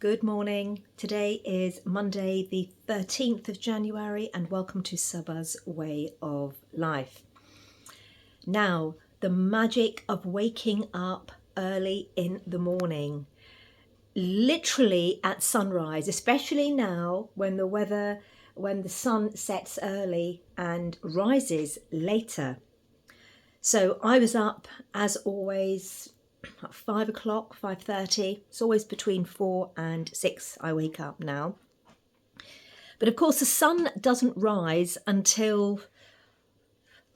Good morning. Today is Monday the 13th of January and welcome to Saba's Way of Life. Now, the magic of waking up early in the morning, literally at sunrise, especially now when the sun sets early and rises later. So I was up as always at 5 o'clock, 5:30. It's always between 4 and 6 I wake up now. But of course the sun doesn't rise until,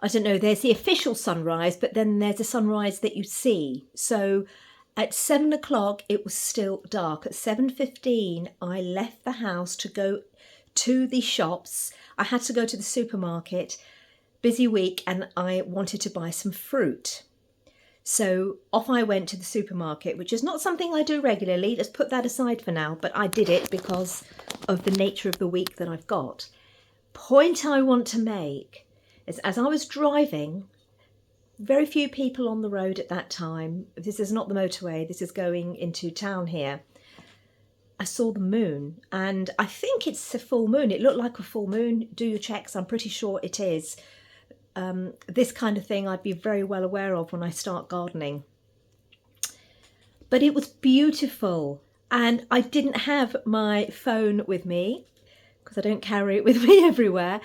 I don't know, there's the official sunrise, but then there's a sunrise that you see. So at 7 o'clock it was still dark. At 7:15 I left the house to go to the shops. I had to go to the supermarket, busy week, and I wanted to buy some fruit. So off I went to the supermarket, which is not something I do regularly. Let's put that aside for now, but I did it because of the nature of the week that I've got. Point I want to make is, as I was driving, very few people on the road at that time. This is not the motorway, this is going into town here. I saw the moon, and I think it's a full moon. It looked like a full moon. Do your checks, I'm pretty sure it is. This kind of thing I'd be very well aware of when I start gardening. But it was beautiful, and I didn't have my phone with me because I don't carry it with me everywhere.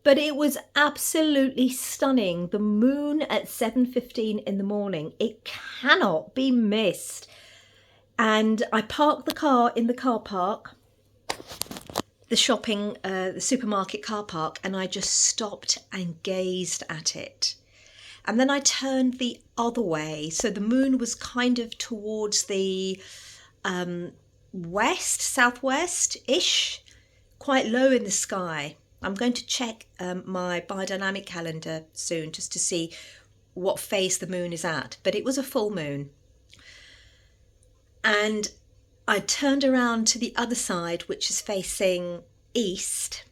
But it was absolutely stunning. The moon at 7:15 in the morning, it cannot be missed. And I parked the car in the car park, the supermarket car park, and I just stopped and gazed at it. And then I turned the other way, so the moon was kind of towards the southwest-ish, quite low in the sky. I'm going to check my biodynamic calendar soon just to see what phase the moon is at, but it was a full moon. And I turned around to the other side, which is facing east,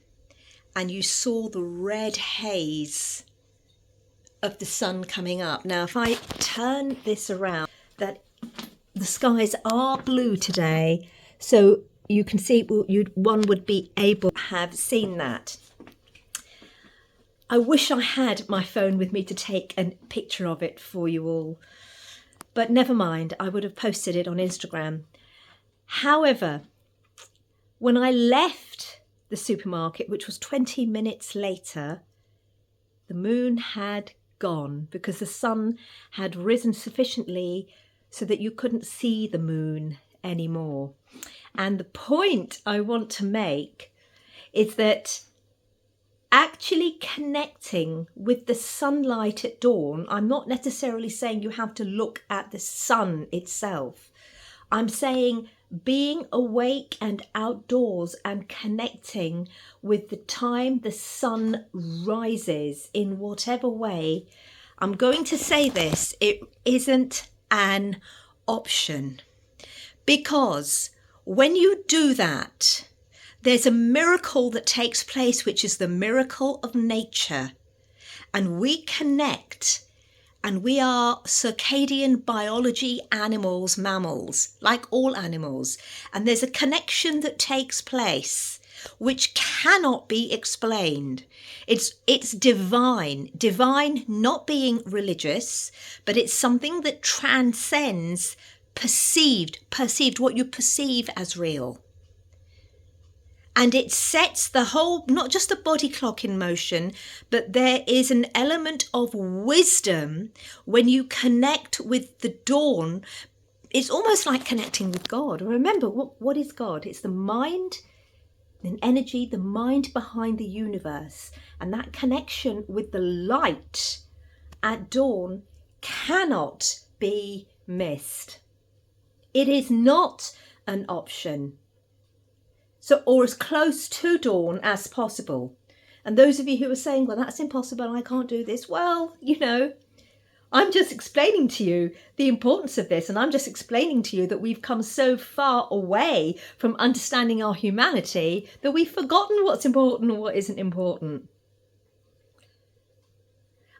and you saw the red haze of the sun coming up. Now, if I turn this around, that the skies are blue today, so you can see, one would be able to have seen that. I wish I had my phone with me to take a picture of it for you all, but never mind, I would have posted it on Instagram. However, when I left the supermarket, which was 20 minutes later, the moon had gone because the sun had risen sufficiently so that you couldn't see the moon anymore. And the point I want to make is that actually connecting with the sunlight at dawn, I'm not necessarily saying you have to look at the sun itself. I'm saying being awake and outdoors and connecting with the time the sun rises in whatever way. I'm going to say this, it isn't an option, because when you do that, there's a miracle that takes place, which is the miracle of nature, and we connect. And we are circadian biology animals, mammals, like all animals. And there's a connection that takes place which cannot be explained. It's divine. Divine not being religious, but it's something that transcends perceived, what you perceive as real. And it sets the whole, not just the body clock in motion, but there is an element of wisdom when you connect with the dawn. It's almost like connecting with God. Remember, what is God? It's the mind, an energy, the mind behind the universe. And that connection with the light at dawn cannot be missed. It is not an option. So, or as close to dawn as possible. And those of you who are saying, well, that's impossible, I can't do this. Well, I'm just explaining to you the importance of this. And I'm just explaining to you that we've come so far away from understanding our humanity that we've forgotten what's important and what isn't important.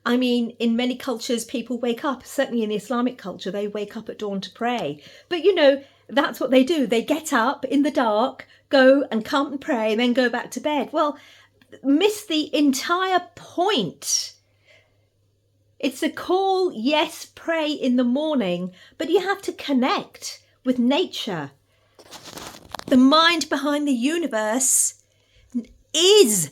I mean, in many cultures, people wake up, certainly in the Islamic culture, they wake up at dawn to pray. But That's what they do. They get up in the dark, go and come and pray, and then go back to bed. Well, miss the entire point. It's a call, yes, pray in the morning, but you have to connect with nature. The mind behind the universe is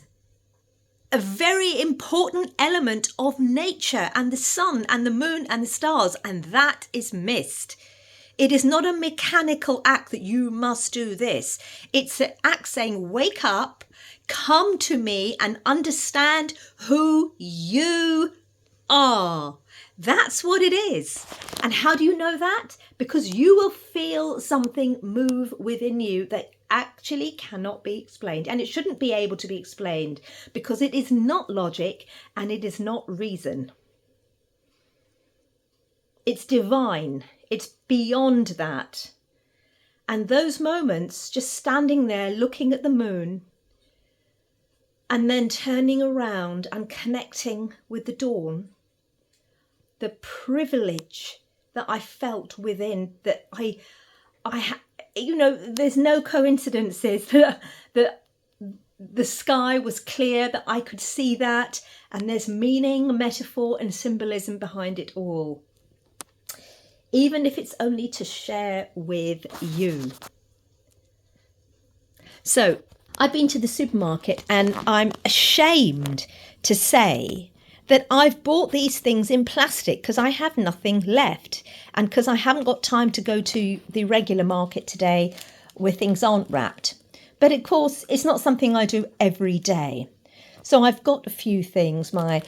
a very important element of nature, and the sun and the moon and the stars, and that is missed. It is not a mechanical act that you must do this. It's an act saying, wake up, come to me and understand who you are. That's what it is. And how do you know that? Because you will feel something move within you that actually cannot be explained. And it shouldn't be able to be explained because it is not logic and it is not reason. It's divine. It's beyond that. And those moments, just standing there looking at the moon and then turning around and connecting with the dawn, the privilege that I felt within, that there's no coincidences that the sky was clear, that I could see that, and there's meaning, metaphor and symbolism behind it all. Even if it's only to share with you. So I've been to the supermarket and I'm ashamed to say that I've bought these things in plastic because I have nothing left and because I haven't got time to go to the regular market today where things aren't wrapped. But of course, it's not something I do every day. So I've got a few things, my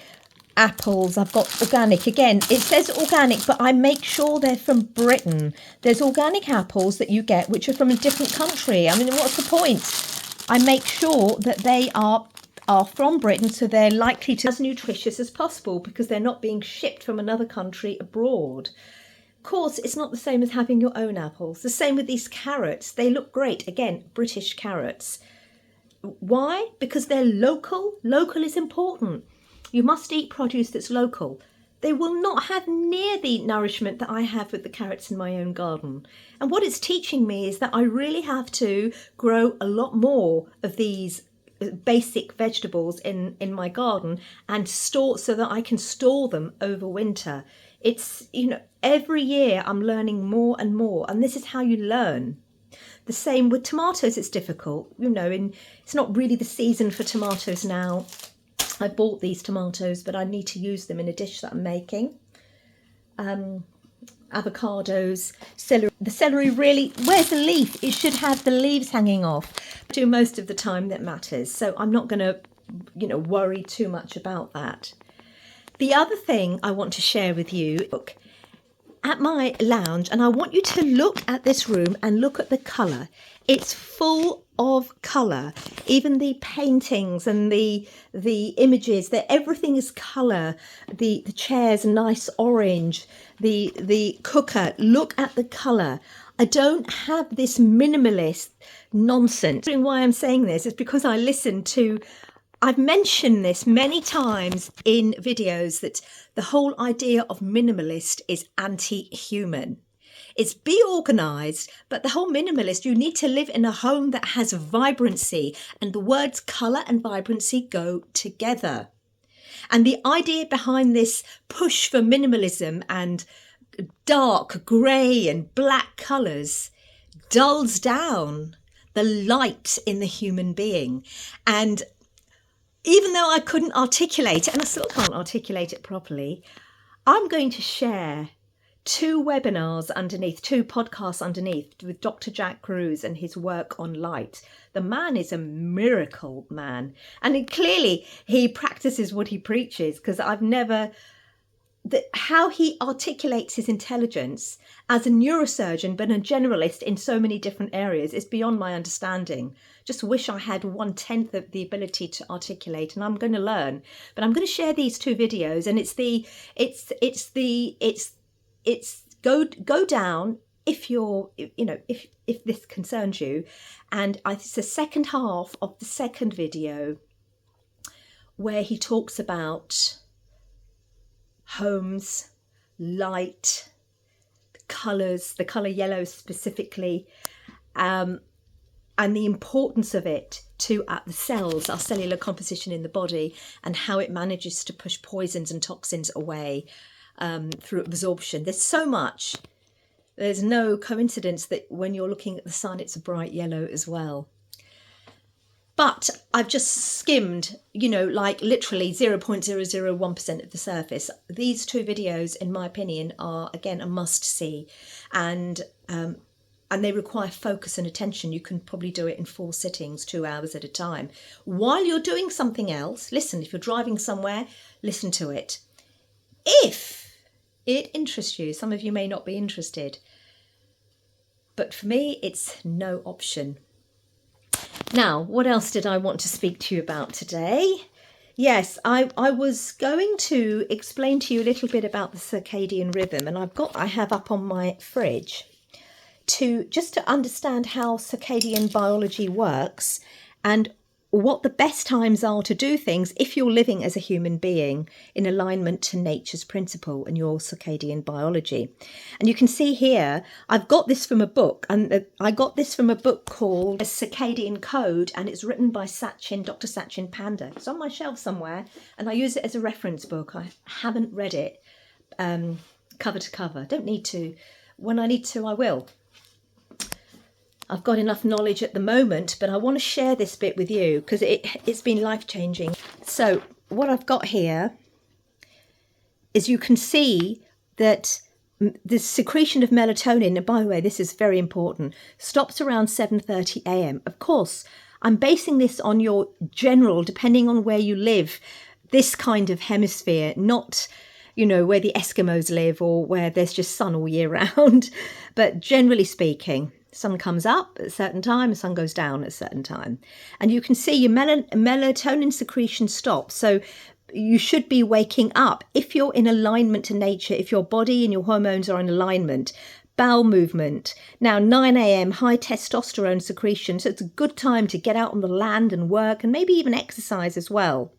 apples, I've got organic. Again, it says organic, but I make sure they're from Britain. There's organic apples that you get which are from a different country. I mean, what's the point? I make sure that they are from Britain, so they're likely to be as nutritious as possible because they're not being shipped from another country abroad. Of course, it's not the same as having your own apples. The same with these carrots. They look great. Again, British carrots. Why? Because they're local. Local is important. You must eat produce that's local. They will not have near the nourishment that I have with the carrots in my own garden. And what it's teaching me is that I really have to grow a lot more of these basic vegetables in my garden and store so that I can store them over winter. It's, every year I'm learning more and more, and this is how you learn. The same with tomatoes. It's difficult, it's not really the season for tomatoes now. I bought these tomatoes, but I need to use them in a dish that I'm making. Avocados, celery. The celery really, where's the leaf? It should have the leaves hanging off. I do most of the time that matters. So I'm not going to, worry too much about that. The other thing I want to share with you, look at my lounge, and I want you to look at this room and look at the colour. It's full of colour. Even the paintings and the images, that everything is colour. The chairs, nice orange. The cooker, look at the colour. I don't have this minimalist nonsense. Why I'm saying this is because I've mentioned this many times in videos, that the whole idea of minimalist is anti-human. It's be organised, but the whole minimalist, you need to live in a home that has vibrancy, and the words colour and vibrancy go together. And the idea behind this push for minimalism and dark grey and black colours dulls down the light in the human being. And even though I couldn't articulate it, and I still can't articulate it properly, I'm going to share 2 webinars underneath, 2 podcasts underneath with Dr Jack Kruse and his work on light. The man is a miracle man, and clearly he practices what he preaches, because how he articulates his intelligence as a neurosurgeon but a generalist in so many different areas is beyond my understanding. Just wish I had 1/10 of the ability to articulate, and I'm going to learn. But I'm going to share these 2 videos, and it's go down if you're, if this concerns you. And it's the second half of the second video where he talks about homes, light, colours, the colour yellow specifically, and the importance of it to the cells, our cellular composition in the body, and how it manages to push poisons and toxins away through absorption. There's so much. There's no coincidence that when you're looking at the sun, it's a bright yellow as well. But I've just skimmed, you know, like literally 0.001% of the surface. These two videos, in my opinion, are, again, a must-see. And they require focus and attention. You can probably do it in 4 sittings, 2 hours at a time. While you're doing something else, listen. If you're driving somewhere, listen to it. If it interests you, some of you may not be interested. But for me, it's no option. Now, what else did I want to speak to you about today? Yes, I was going to explain to you a little bit about the circadian rhythm, and I have up on my fridge just to understand how circadian biology works and what the best times are to do things if you're living as a human being in alignment to nature's principle and your circadian biology. And you can see here, I've got this from a book, and I got this from a book called A Circadian Code, and it's written by Dr. Sachin Panda. It's on my shelf somewhere, and I use it as a reference book. I haven't read it cover to cover. Don't need to. When I need to, I will. I've got enough knowledge at the moment, but I want to share this bit with you because it's been life-changing. So what I've got here is you can see that the secretion of melatonin, and by the way, this is very important, stops around 7:30 a.m. Of course, I'm basing this on your general, depending on where you live, this kind of hemisphere, not, you know, where the Eskimos live or where there's just sun all year round. But generally speaking, sun comes up at a certain time, the sun goes down at a certain time. And you can see your melatonin secretion stops. So you should be waking up if you're in alignment to nature, if your body and your hormones are in alignment. Bowel movement. Now, 9 a.m, high testosterone secretion. So it's a good time to get out on the land and work and maybe even exercise as well.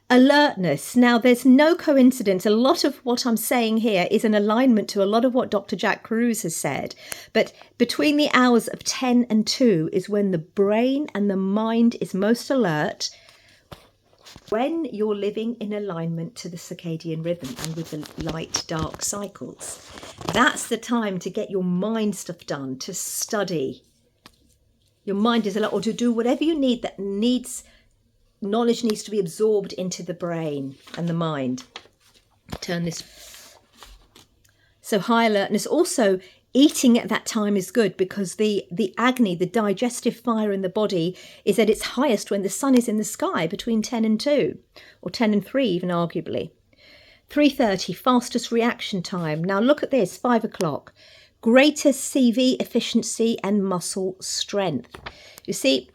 Alertness. Now, there's no coincidence. A lot of what I'm saying here is in alignment to a lot of what Dr. Jack Kruse has said. But between the hours of 10 and 2 is when the brain and the mind is most alert, when you're living in alignment to the circadian rhythm and with the light-dark cycles. That's the time to get your mind stuff done, to study. Your mind is alert, or to do whatever you need that needs knowledge needs to be absorbed into the brain and the mind. Turn this. So high alertness. Also, eating at that time is good because the agni, the digestive fire in the body, is at its highest when the sun is in the sky between 10 and 2, or 10 and 3 even arguably. 3:30, fastest reaction time. Now look at this, 5 o'clock. Greater CV efficiency and muscle strength. You see,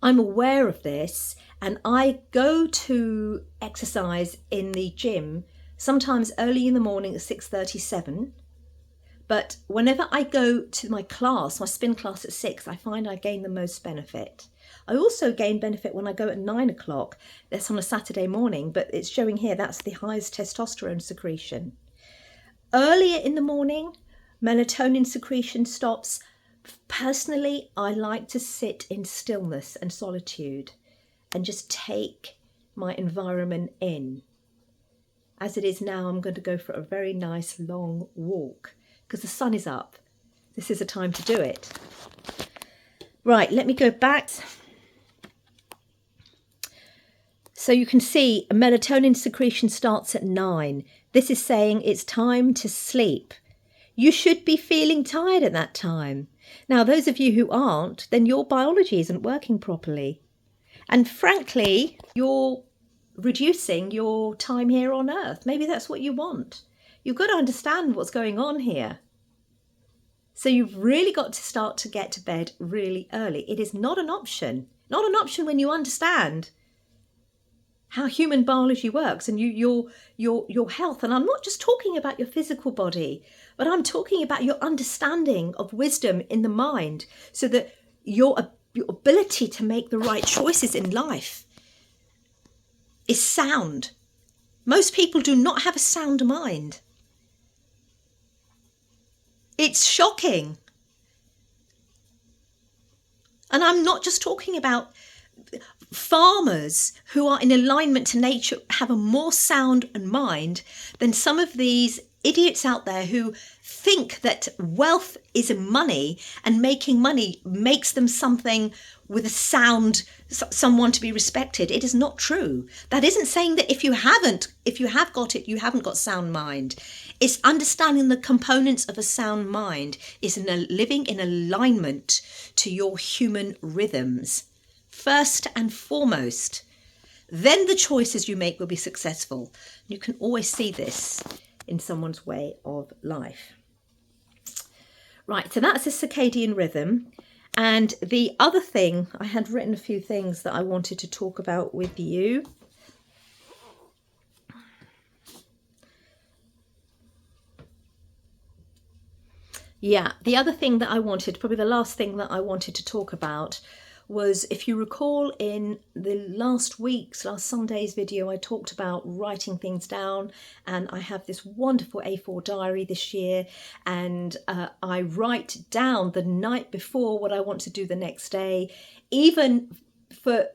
I'm aware of this. And I go to exercise in the gym sometimes early in the morning at 6:37. But whenever I go to my class, my spin class at 6, I find I gain the most benefit. I also gain benefit when I go at 9 o'clock. That's on a Saturday morning, but it's showing here that's the highest testosterone secretion. Earlier in the morning, melatonin secretion stops. Personally, I like to sit in stillness and solitude and just take my environment in. As it is now, I'm going to go for a very nice long walk because the sun is up. This is a time to do it. Right, let me go back. So you can see melatonin secretion starts at 9. This is saying it's time to sleep. You should be feeling tired at that time. Now, those of you who aren't, then your biology isn't working properly. And frankly, you're reducing your time here on Earth. Maybe that's what you want. You've got to understand what's going on here. So you've really got to start to get to bed really early. It is not an option. Not an option when you understand how human biology works and your health. And I'm not just talking about your physical body, but I'm talking about your understanding of wisdom in the mind so that your ability to make the right choices in life is sound. Most people do not have a sound mind. It's shocking. And I'm not just talking about farmers who are in alignment to nature, have a more sound mind than some of these idiots out there who think that wealth is money and making money makes them something with a sound, someone to be respected. It is not true. That isn't saying that if you have got it, you haven't got sound mind. It's understanding the components of a sound mind is living in alignment to your human rhythms. First and foremost, then the choices you make will be successful. You can always see this in someone's way of life. Right, so that's a circadian rhythm. And the other thing, I had written a few things that I wanted to talk about with you. Yeah, the other thing that I wanted, probably the last thing that I wanted to talk about was, if you recall in the last Sunday's video, I talked about writing things down, and I have this wonderful A4 diary this year, and I write down the night before what I want to do the next day. Even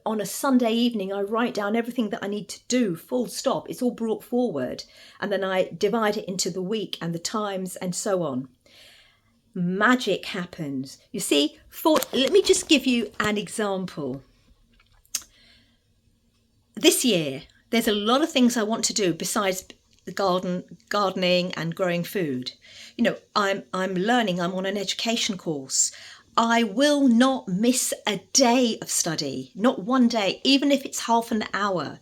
on a Sunday evening, I write down everything that I need to do, full stop. It's all brought forward, and then I divide it into the week and the times and so on. Magic happens. You see, let me just give you an example. This year, there's a lot of things I want to do besides the gardening and growing food. You know, I'm learning, I'm on an education course. I will not miss a day of study, not one day, even if it's half an hour.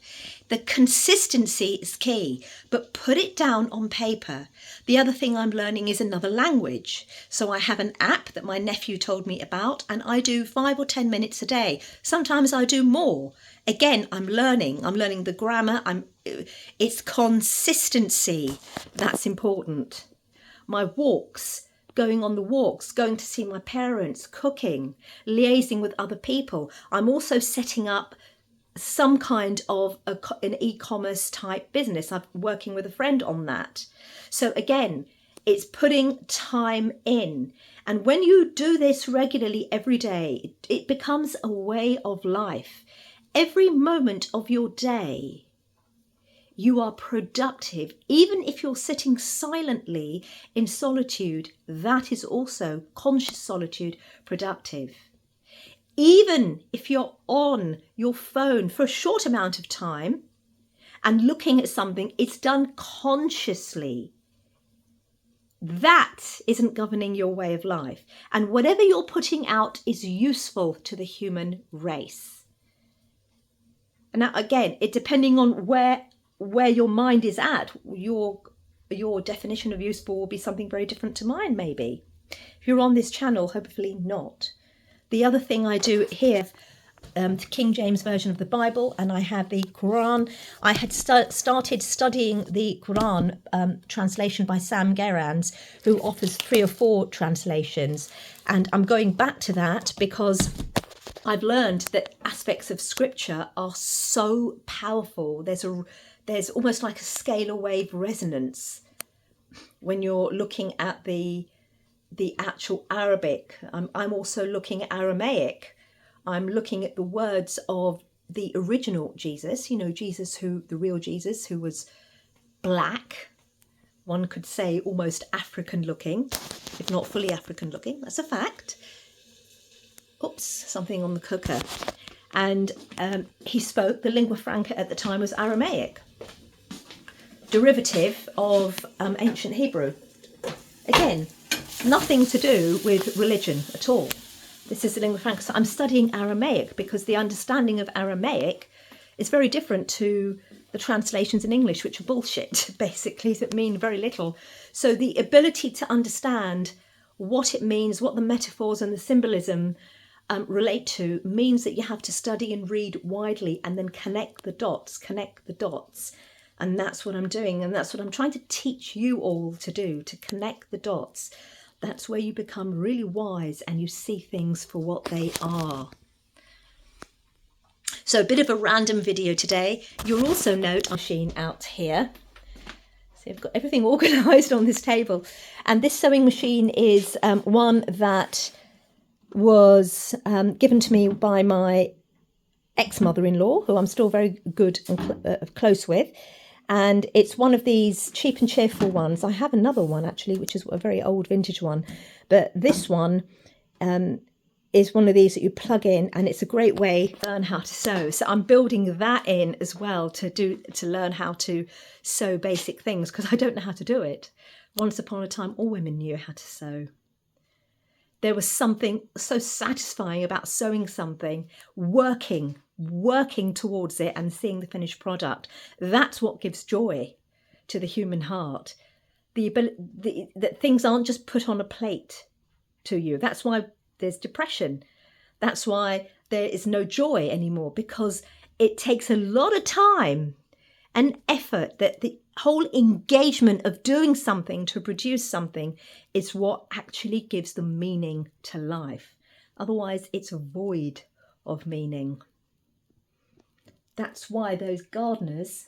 The consistency is key, but put it down on paper. The other thing I'm learning is another language. So I have an app that my nephew told me about, and I do 5 or 10 minutes a day. Sometimes I do more. Again, I'm learning the grammar. It's consistency that's important. My walks, going on the walks, going to see my parents, cooking, liaising with other people. I'm also setting up some kind of an e-commerce type business. I'm working with a friend on that. So again, it's putting time in. And when you do this regularly every day, it becomes a way of life. Every moment of your day, you are productive. Even if you're sitting silently in solitude, that is also conscious solitude, productive. Even if you're on your phone for a short amount of time and looking at something, it's done consciously. That isn't governing your way of life. And whatever you're putting out is useful to the human race. And now, again, it depending on where your mind is at, your definition of useful will be something very different to mine, maybe. If you're on this channel, hopefully not. The other thing I do here, the King James Version of the Bible, and I have the Quran. I had started studying the Quran translation by Sam Gerrans, who offers 3 or 4 translations. And I'm going back to that because I've learned that aspects of scripture are so powerful. There's almost like a scalar wave resonance when you're looking at the actual Arabic. I'm also looking at Aramaic. I'm looking at the words of the original Jesus, Jesus the real Jesus, who was black. One could say almost African looking, if not fully African looking. That's a fact. Oops, something on the cooker. And he spoke, the lingua franca at the time was Aramaic, derivative of ancient Hebrew. Again, nothing to do with religion at all. This is the lingua franca. So I'm studying Aramaic because the understanding of Aramaic is very different to the translations in English, which are bullshit, basically, that mean very little. So the ability to understand what it means, what the metaphors and the symbolism relate to, means that you have to study and read widely and then connect the dots. And that's what I'm doing. And that's what I'm trying to teach you all to do, to connect the dots. That's where you become really wise and you see things for what they are. So a bit of a random video today. You'll also note a machine out here. So I've got everything organised on this table. And this sewing machine is one that was given to me by my ex-mother-in-law, who I'm still very good and close with. And it's one of these cheap and cheerful ones. I have another one, actually, which is a very old vintage one. But this one is one of these that you plug in, and it's a great way to learn how to sew. So I'm building that in as well to learn how to sew basic things, because I don't know how to do it. Once upon a time, all women knew how to sew. There was something so satisfying about sewing something, working towards it and seeing the finished product. That's what gives joy to the human heart. The ability that things aren't just put on a plate to you. That's why there's depression. That's why there is no joy anymore, because it takes a lot of time and effort. That the whole engagement of doing something to produce something is what actually gives the meaning to life. Otherwise, it's a void of meaning. That's why those gardeners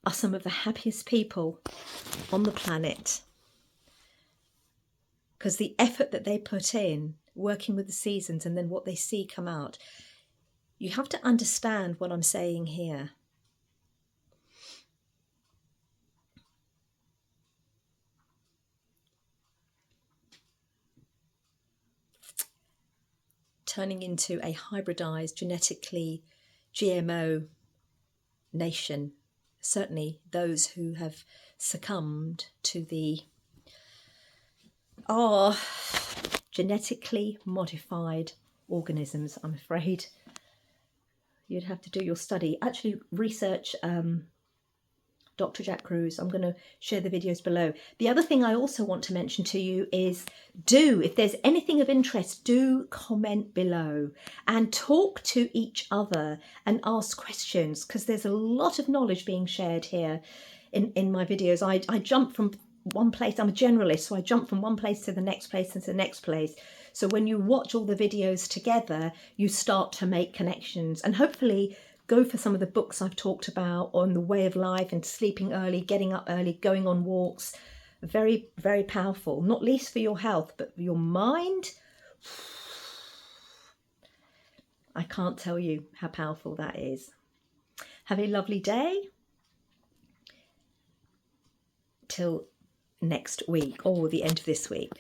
are some of the happiest people on the planet. Because the effort that they put in, working with the seasons, and then what they see come out. You have to understand what I'm saying here. Turning into a hybridized, genetically GMO nation. Certainly those who have succumbed to the genetically modified organisms, I'm afraid. You'd have to do your study. Actually, research Dr. Jack Kruse. I'm going to share the videos below. The other thing I also want to mention to you is if there's anything of interest, do comment below and talk to each other and ask questions, because there's a lot of knowledge being shared here in my videos. I jump from one place. I'm a generalist, so I jump from one place to the next place and to the next place. So when you watch all the videos together, you start to make connections, and hopefully go for some of the books I've talked about on the way of life and sleeping early, getting up early, going on walks. Very, very powerful, not least for your health, but for your mind. I can't tell you how powerful that is. Have a lovely day. Till next week, or the end of this week.